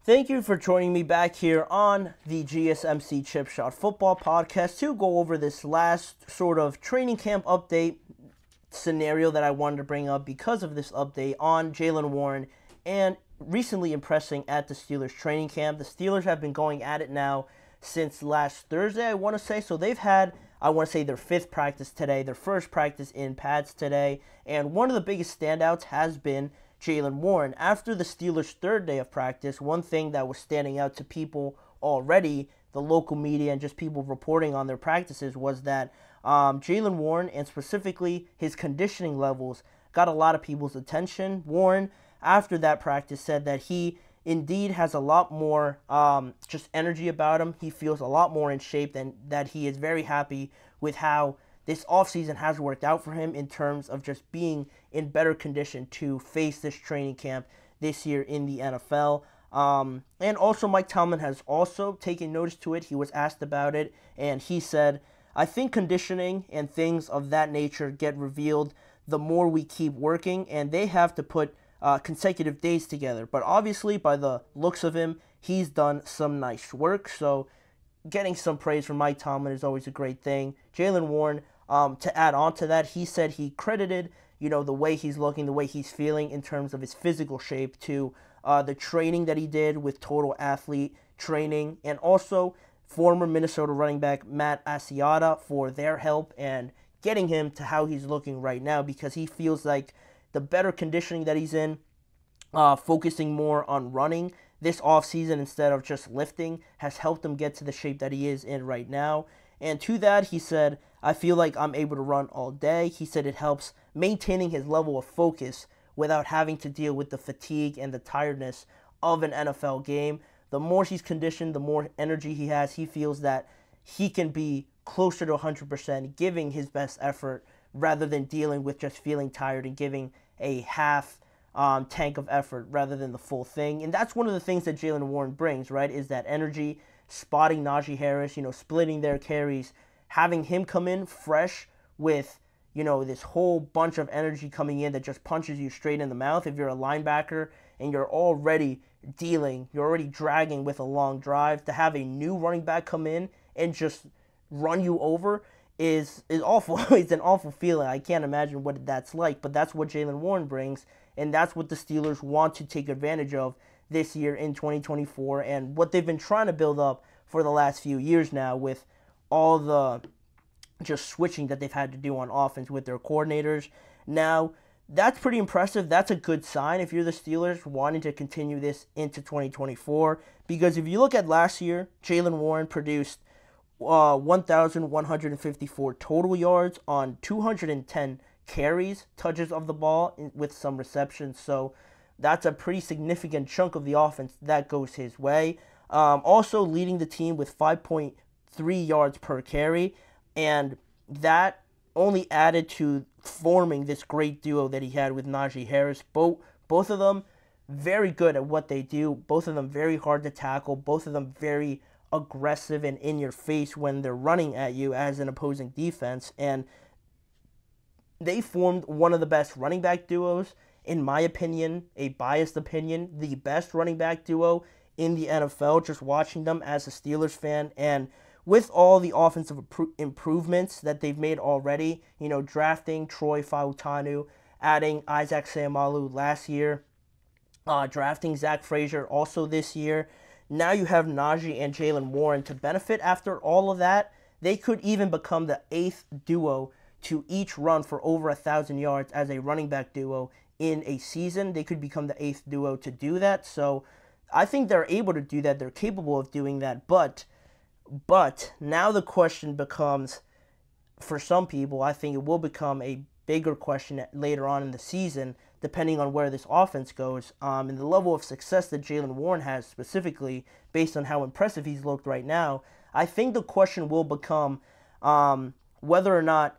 Thank you for joining me back here on the GSMC Chip Shot Football Podcast to go over this last sort of training camp update scenario that I wanted to bring up because of this update on Jaylen Warren and recently impressing at the Steelers training camp. The Steelers have been going at it now since last Thursday, I want to say. So they've had, I want to say, their fifth practice today, their first practice in pads today, and one of the biggest standouts has been Jaylen Warren. After the Steelers' third day of practice, one thing that was standing out to people already, the local media and just people reporting on their practices, was that Jaylen Warren, and specifically his conditioning levels, got a lot of people's attention. Warren, after that practice, said that he indeed has a lot more just energy about him. He feels a lot more in shape, and that he is very happy with how this offseason has worked out for him in terms of just being in better condition to face this training camp this year in the NFL. And also Mike Tomlin has also taken notice to it. He was asked about it, and he said, "I think conditioning and things of that nature get revealed the more we keep working, and they have to put consecutive days together. But obviously, by the looks of him, he's done some nice work." So getting some praise from Mike Tomlin is always a great thing. Jaylen Warren, to add on to that, he said he credited, the way he's looking, the way he's feeling in terms of his physical shape to the training that he did with Total Athlete Training, and also former Minnesota running back Matt Asiata for their help and getting him to how he's looking right now, because he feels like the better conditioning that he's in, focusing more on running this offseason instead of just lifting, has helped him get to the shape that he is in right now. And to that, he said, "I feel like I'm able to run all day." He said it helps maintaining his level of focus without having to deal with the fatigue and the tiredness of an NFL game. The more he's conditioned, the more energy he has. He feels that he can be closer to 100%, giving his best effort rather than dealing with just feeling tired and giving a half tank of effort rather than the full thing. And that's one of the things that Jaylen Warren brings, right, is that energy, spotting Najee Harris, splitting their carries, having him come in fresh with, this whole bunch of energy coming in that just punches you straight in the mouth. If you're a linebacker and you're already dragging with a long drive, to have a new running back come in and just run you over is awful. It's an awful feeling. I can't imagine what that's like, but that's what Jaylen Warren brings, and that's what the Steelers want to take advantage of this year in 2024, and what they've been trying to build up for the last few years now with all the just switching that they've had to do on offense with their coordinators. Now, that's pretty impressive. That's a good sign if you're the Steelers wanting to continue this into 2024, because if you look at last year, Jaylen Warren produced 1,154 total yards on 210 carries, touches of the ball with some receptions. So that's a pretty significant chunk of the offense that goes his way. Also leading the team with 5.3 yards per carry, and that only added to forming this great duo that he had with Najee Harris. Both of them very good at what they do. Both of them very hard to tackle. Both of them very aggressive and in your face when they're running at you as an opposing defense. And they formed one of the best running back duos, in my opinion, a biased opinion, the best running back duo in the NFL, just watching them as a Steelers fan. And with all the offensive improvements that they've made already, drafting Troy Fautanu, adding Isaac Seumalo last year, drafting Zach Frazier also this year. Now you have Najee and Jaylen Warren to benefit. After all of that, they could even become the 8th duo to each run for over 1,000 yards as a running back duo in a season. They could become the 8th duo to do that. So I think they're able to do that. They're capable of doing that. But now the question becomes, for some people, I think it will become a bigger question later on in the season, depending on where this offense goes, and the level of success that Jaylen Warren has specifically, based on how impressive he's looked right now. I think the question will become whether or not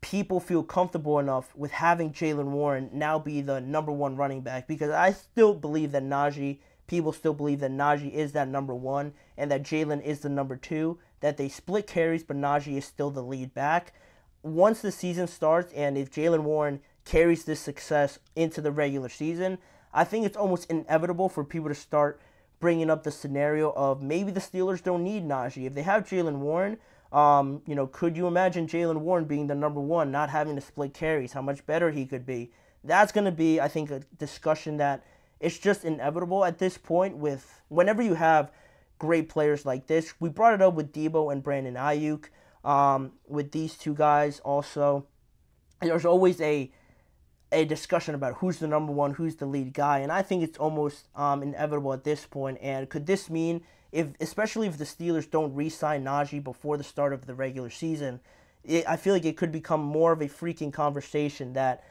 people feel comfortable enough with having Jaylen Warren now be the number one running back, because I still believe that people still believe that Najee is that number one and that Jaylen is the number two, that they split carries, but Najee is still the lead back. Once the season starts, and if Jaylen Warren carries this success into the regular season, I think it's almost inevitable for people to start bringing up the scenario of maybe the Steelers don't need Najee. If they have Jaylen Warren, could you imagine Jaylen Warren being the number one, not having to split carries, how much better he could be? That's going to be, I think, a discussion that it's just inevitable at this point with whenever you have great players like this. We brought it up with Debo and Brandon Ayuk. With these two guys also, there's always a discussion about who's the number one, who's the lead guy, and I think it's almost inevitable at this point. And could this mean, especially if the Steelers don't re-sign Najee before the start of the regular season, I feel like it could become more of a freaking conversation that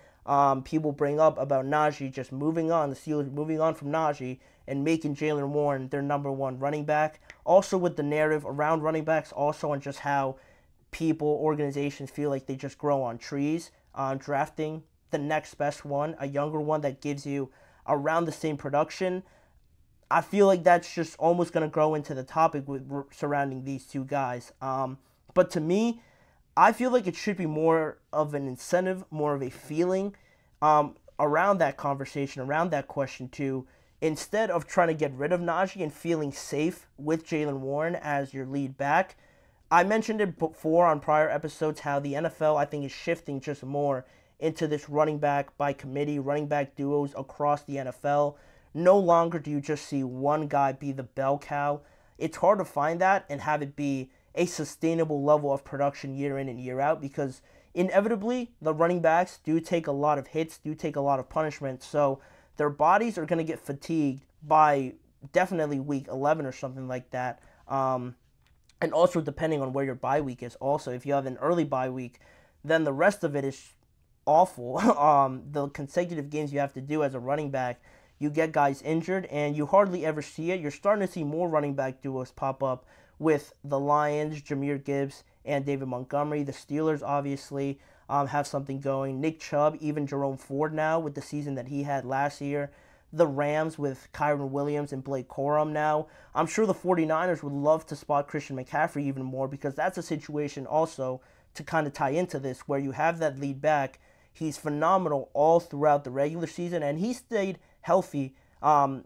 people bring up about Najee just moving on, the Steelers moving on from Najee and making Jaylen Warren their number one running back. Also with the narrative around running backs, also on just how people, organizations feel like they just grow on trees, drafting the next best one, a younger one that gives you around the same production. I feel like that's just almost going to grow into the topic surrounding these two guys. But to me, I feel like it should be more of an incentive, more of a feeling around that conversation, around that question too, instead of trying to get rid of Najee and feeling safe with Jaylen Warren as your lead back. I mentioned it before on prior episodes how the NFL, I think, is shifting just more into this running back by committee, running back duos across the NFL. No longer do you just see one guy be the bell cow. It's hard to find that and have it be a sustainable level of production year in and year out because inevitably the running backs do take a lot of hits, do take a lot of punishment, so their bodies are going to get fatigued by definitely week 11 or something like that. And also depending on where your bye week is also. If you have an early bye week, then the rest of it is awful. The consecutive games you have to do as a running back, you get guys injured and you hardly ever see it. You're starting to see more running back duos pop up with the Lions, Jahmyr Gibbs, and David Montgomery. The Steelers obviously have something going. Nick Chubb, even Jerome Ford now with the season that he had last year. The Rams with Kyron Williams and Blake Corum now. I'm sure the 49ers would love to spot Christian McCaffrey even more because that's a situation also to kind of tie into this where you have that lead back. He's phenomenal all throughout the regular season and he stayed healthy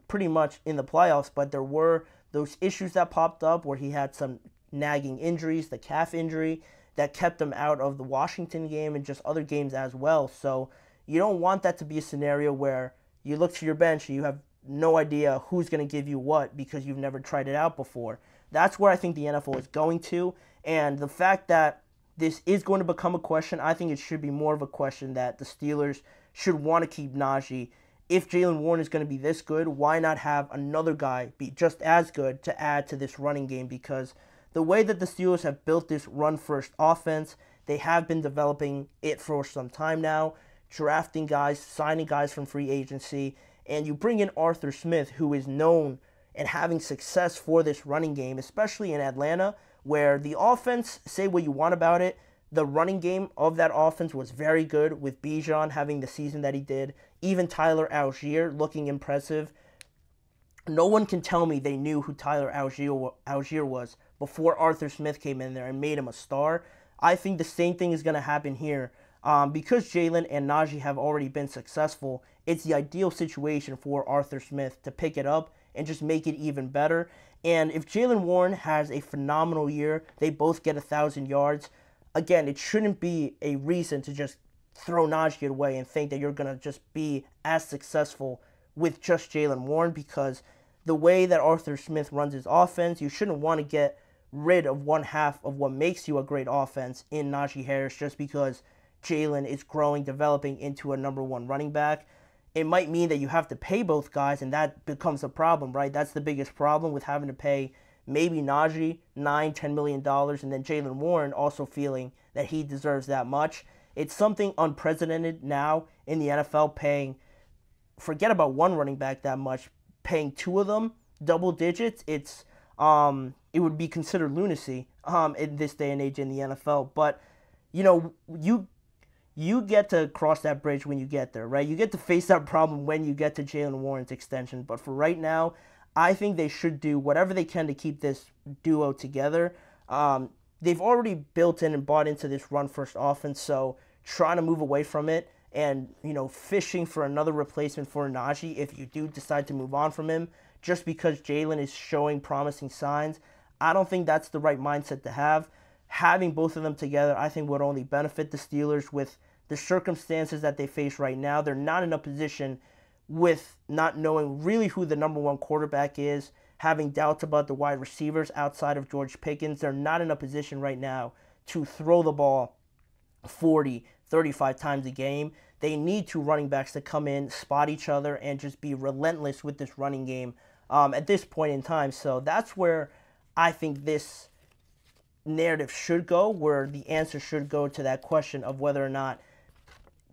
pretty much in the playoffs, but there were those issues that popped up where he had some nagging injuries, the calf injury that kept him out of the Washington game and just other games as well. So you don't want that to be a scenario where you look to your bench and you have no idea who's going to give you what because you've never tried it out before. That's where I think the NFL is going to. And the fact that this is going to become a question, I think it should be more of a question that the Steelers should want to keep Najee. If Jaylen Warren is going to be this good, why not have another guy be just as good to add to this running game? Because the way that the Steelers have built this run-first offense, they have been developing it for some time now, drafting guys, signing guys from free agency, and you bring in Arthur Smith, who is known and having success for this running game, especially in Atlanta, where the offense, say what you want about it, the running game of that offense was very good with Bijan having the season that he did, even Tyler Algier looking impressive. No one can tell me they knew who Tyler Algier was before Arthur Smith came in there and made him a star. I think the same thing is going to happen here. Because Jaylen and Najee have already been successful, it's the ideal situation for Arthur Smith to pick it up and just make it even better. And if Jaylen Warren has a phenomenal year, they both get 1,000 yards, again, it shouldn't be a reason to just throw Najee away and think that you're going to just be as successful with just Jaylen Warren, because the way that Arthur Smith runs his offense, you shouldn't want to get rid of one half of what makes you a great offense in Najee Harris just because Jaylen is growing, developing into a number one running back. It might mean that you have to pay both guys, and that becomes a problem, right? That's the biggest problem with having to pay maybe Najee $9-10 million, and then Jaylen Warren also feeling that he deserves that much. It's something unprecedented now in the NFL, paying, forget about one running back that much, paying two of them double digits. It would be considered lunacy in this day and age in the NFL. But you know, you get to cross that bridge when you get there, right? You get to face that problem when you get to Jaylen Warren's extension. But for right now, I think they should do whatever they can to keep this duo together. They've already built in and bought into this run-first offense, so trying to move away from it and, you know, fishing for another replacement for Najee if you do decide to move on from him just because Jaylen is showing promising signs. I don't think that's the right mindset to have. Having both of them together, I think, would only benefit the Steelers with the circumstances that they face right now. They're not in a position with not knowing really who the number one quarterback is, having doubts about the wide receivers outside of George Pickens. They're not in a position right now to throw the ball 40, 35 times a game. They need two running backs to come in, spot each other, and just be relentless with this running game at this point in time. So that's where I think this narrative should go, where the answer should go to that question of whether or not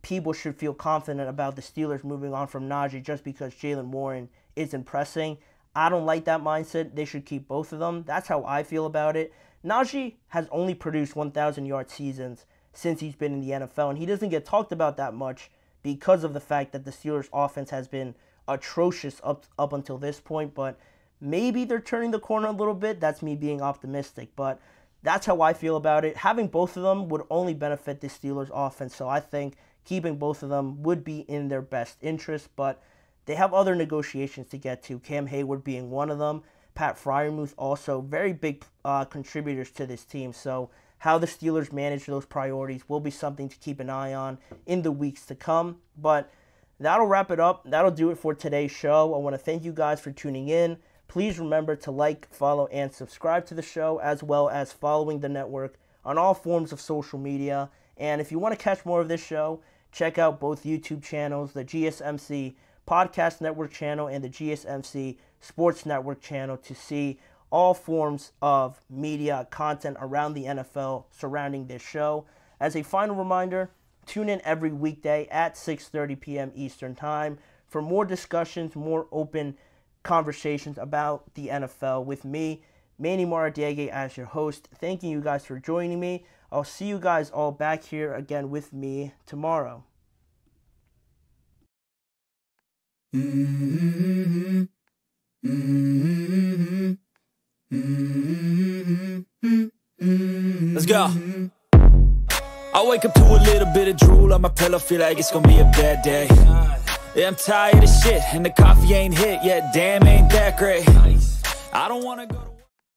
people should feel confident about the Steelers moving on from Najee just because Jaylen Warren is impressing. I don't like that mindset. They should keep both of them. That's how I feel about it. Najee has only produced 1,000-yard seasons since he's been in the NFL, and he doesn't get talked about that much because of the fact that the Steelers' offense has been atrocious up until this point, but maybe they're turning the corner a little bit. That's me being optimistic, but that's how I feel about it. Having both of them would only benefit the Steelers' offense, so I think keeping both of them would be in their best interest, but they have other negotiations to get to, Cam Hayward being one of them. Pat Freiermuth also very big contributors to this team, so how the Steelers manage those priorities will be something to keep an eye on in the weeks to come. But that'll wrap it up. That'll do it for today's show. I want to thank you guys for tuning in. Please remember to like, follow, and subscribe to the show, as well as following the network on all forms of social media. And if you want to catch more of this show, check out both YouTube channels, the GSMC Podcast Network channel and the GSMC Sports Network channel, to see all forms of media content around the NFL surrounding this show. As a final reminder, tune in every weekday at 6:30 p.m. Eastern Time for more discussions, more open conversations about the NFL with me, Manny Maradiaga, as your host. Thanking you guys for joining me. I'll see you guys all back here again with me tomorrow. Let's go. I wake up to a little bit of drool on my pillow, feel like it's gonna be a bad day. Yeah, I'm tired of shit, and the coffee ain't hit yet. Damn, ain't that great. I don't wanna go to